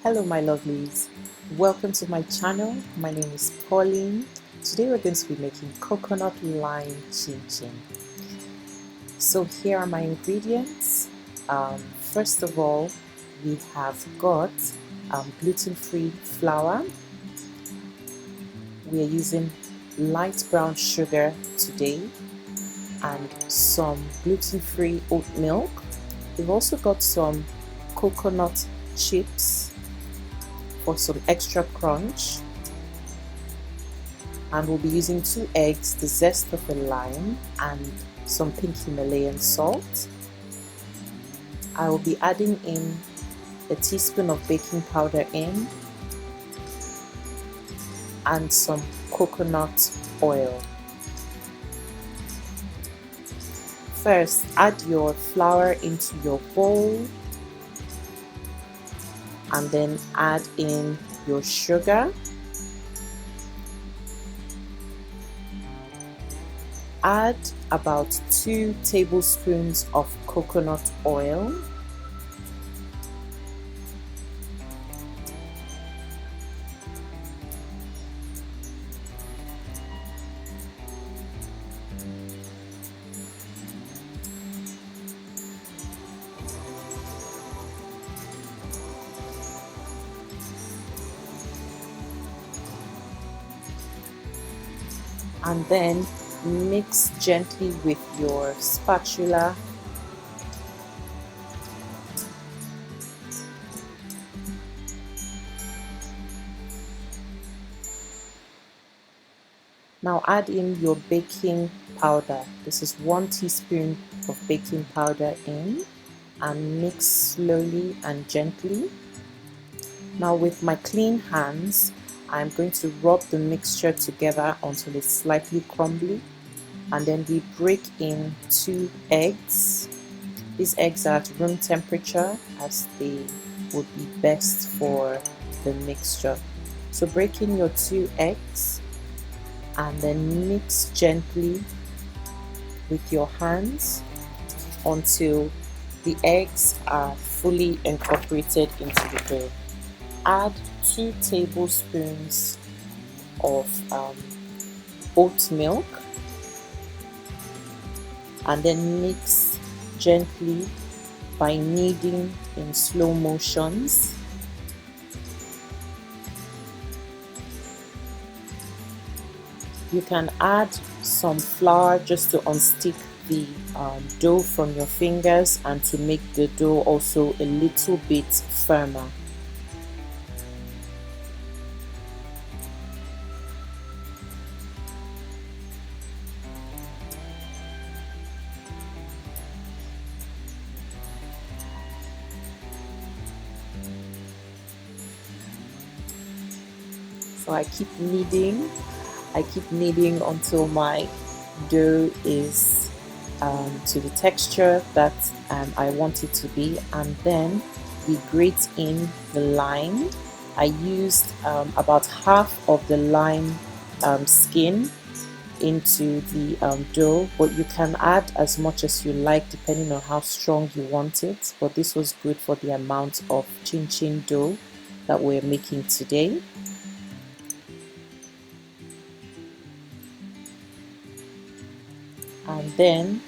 Hello my lovelies, welcome to my channel. My name is Pauline. Today we're going to be making coconut lime chin chin. So here are my ingredients. First of all, we have got gluten-free flour. We are using light brown sugar today and some gluten-free oat milk. We've also got some coconut chips for some extra crunch, and we'll be using 2 eggs, the zest of a lime, and some pink Himalayan salt. I will be adding in a teaspoon of baking powder and some coconut oil. First, add your flour into your bowl and then add in your sugar. Add about 2 tablespoons of coconut oil. And then mix gently with your spatula. Now add in your baking powder. This is 1 teaspoon of baking powder in, and mix slowly and gently. Now with my clean hands, I'm going to rub the mixture together until it's slightly crumbly, and then we break in 2 eggs. These eggs are at room temperature as they would be best for the mixture. So break in your 2 eggs and then mix gently with your hands until the eggs are fully incorporated into the dough. Add 2 tablespoons of oat milk and then mix gently by kneading in slow motions. You can add some flour just to unstick the dough from your fingers and to make the dough also a little bit firmer. So I keep kneading until my dough is to the texture that I want it to be, and then we grate in the lime. I used about half of the lime skin into the dough, but you can add as much as you like depending on how strong you want it, but this was good for the amount of chin chin dough that we're making today. And then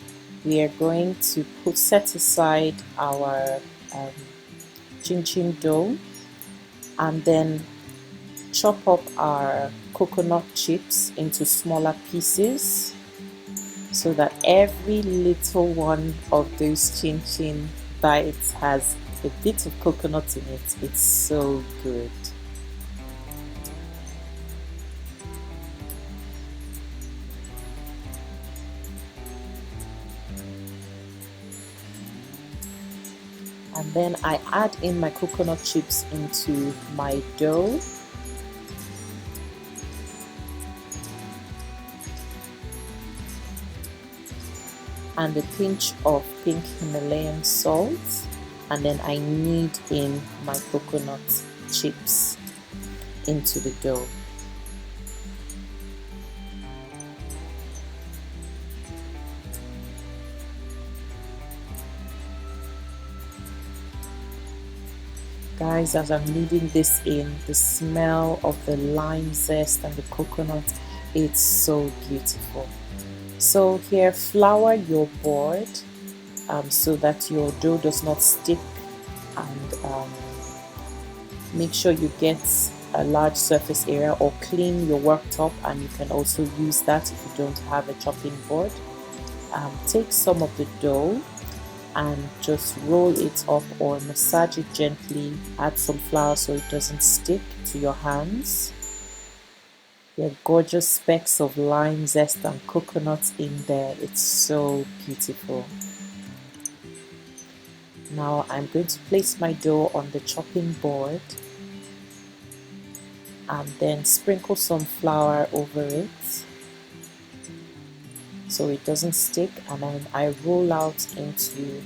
we are going to set aside our chin chin dough, and then chop up our coconut chips into smaller pieces so that every little one of those chin chin bites has a bit of coconut in it. It's so good. And then I add in my coconut chips into my dough. And a pinch of pink Himalayan salt, and then I knead in my coconut chips into the dough. Guys, as I'm kneading this in, the smell of the lime zest and the coconut, it's so beautiful. So here, flour your board so that your dough does not stick, and make sure you get a large surface area, or clean your worktop, and you can also use that if you don't have a chopping board. Take some of the dough and just roll it up or massage it gently. Add some flour so it doesn't stick to your hands. There are gorgeous specks of lime zest and coconut in there. It's so beautiful. Now I'm going to place my dough on the chopping board and then sprinkle some flour over it so it doesn't stick, and then I roll out into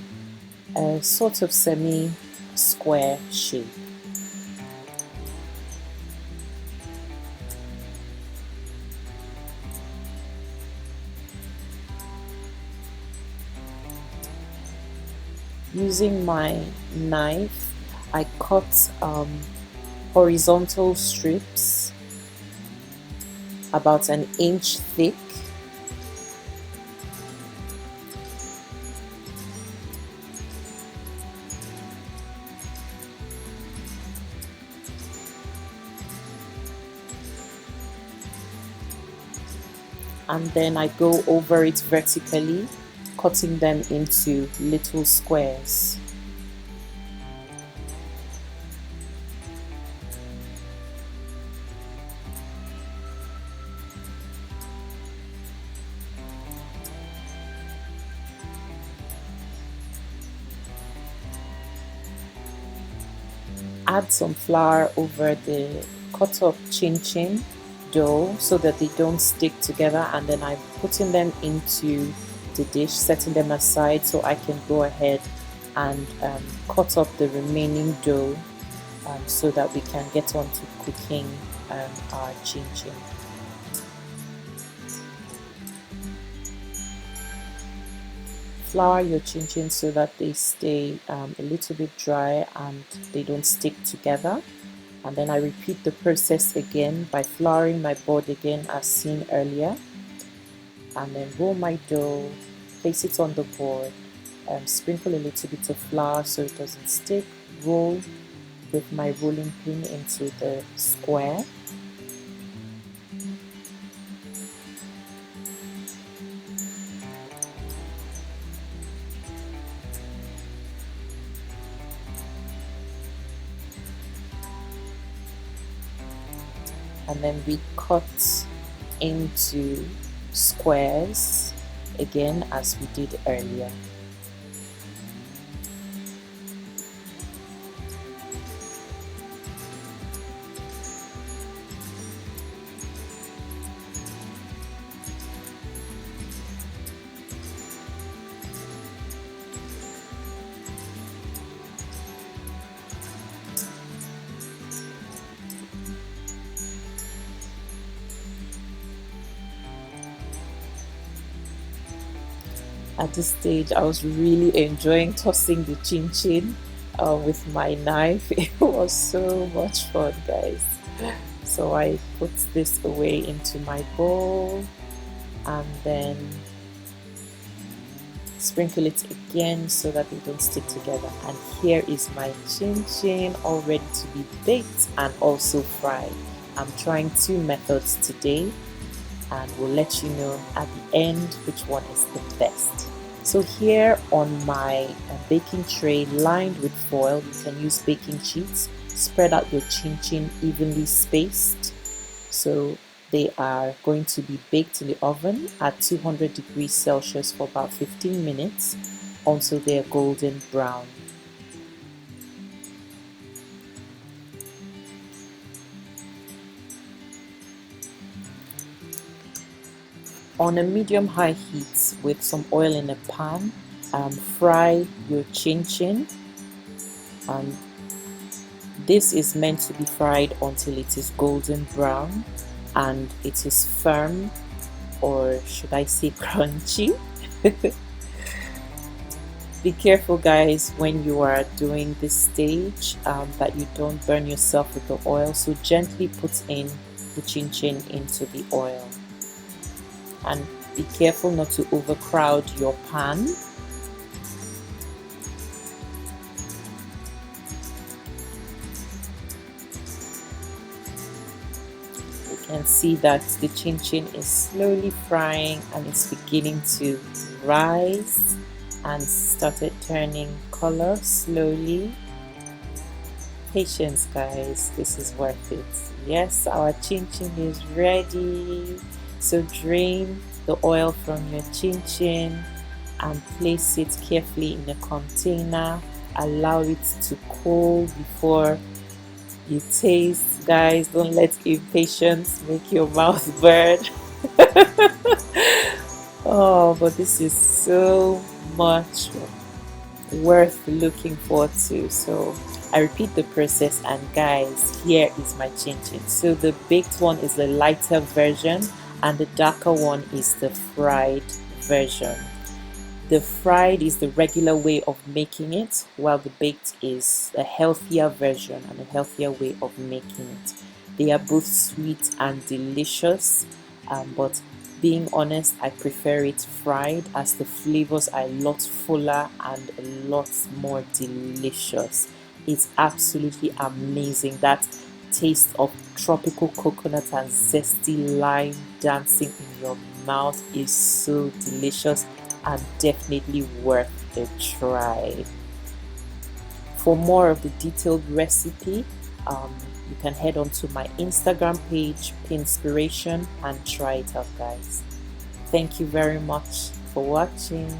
a sort of semi-square shape. Using my knife, I cut horizontal strips about an inch thick. And then I go over it vertically, cutting them into little squares. Add some flour over the cut up chin chin dough so that they don't stick together, and then I'm putting them into the dish, setting them aside so I can go ahead and cut up the remaining dough so that we can get on to cooking our chin chin. Flour your chin chin so that they stay a little bit dry and they don't stick together. And then I repeat the process again by flouring my board again as seen earlier, and then roll my dough, place it on the board, sprinkle a little bit of flour so it doesn't stick, roll with my rolling pin into the square. And then we cut into squares again as we did earlier. At this stage, I was really enjoying tossing the chin chin with my knife. It was so much fun, guys. So I put this away into my bowl and then sprinkle it again so that they don't stick together. And here is my chin chin all ready to be baked and also fried. I'm trying 2 methods today, and we'll let you know at the end which one is the best. So here on my baking tray lined with foil, you can use baking sheets, spread out your chin chin evenly spaced. So they are going to be baked in the oven at 200 degrees Celsius for about 15 minutes until they are golden brown. On a medium-high heat with some oil in a pan, fry your chin chin. This is meant to be fried until it is golden brown and it is firm, or should I say crunchy. Be careful, guys, when you are doing this stage that you don't burn yourself with the oil. So gently put in the chin chin into the oil, and be careful not to overcrowd your pan. You can see that the chin chin is slowly frying and it's beginning to rise and started turning color slowly. Patience, guys, this is worth it. Yes, our chin chin is ready. So drain the oil from your chin chin and place it carefully in a container. Allow it to cool before you taste. Guys, don't let impatience make your mouth burn. Oh, but this is so much worth looking forward to. So I repeat the process, and guys, here is my chin chin. So the baked one is the lighter version and the darker one is the fried version. The fried is the regular way of making it, while the baked is a healthier version and a healthier way of making it. They are both sweet and delicious, but being honest, I prefer it fried as the flavors are a lot fuller and a lot more delicious. It's absolutely amazing. That taste of tropical coconut and zesty lime dancing in your mouth is so delicious and definitely worth a try. For more of the detailed recipe, you can head on to my Instagram page, Pinspiration, and try it out, guys. Thank you very much for watching.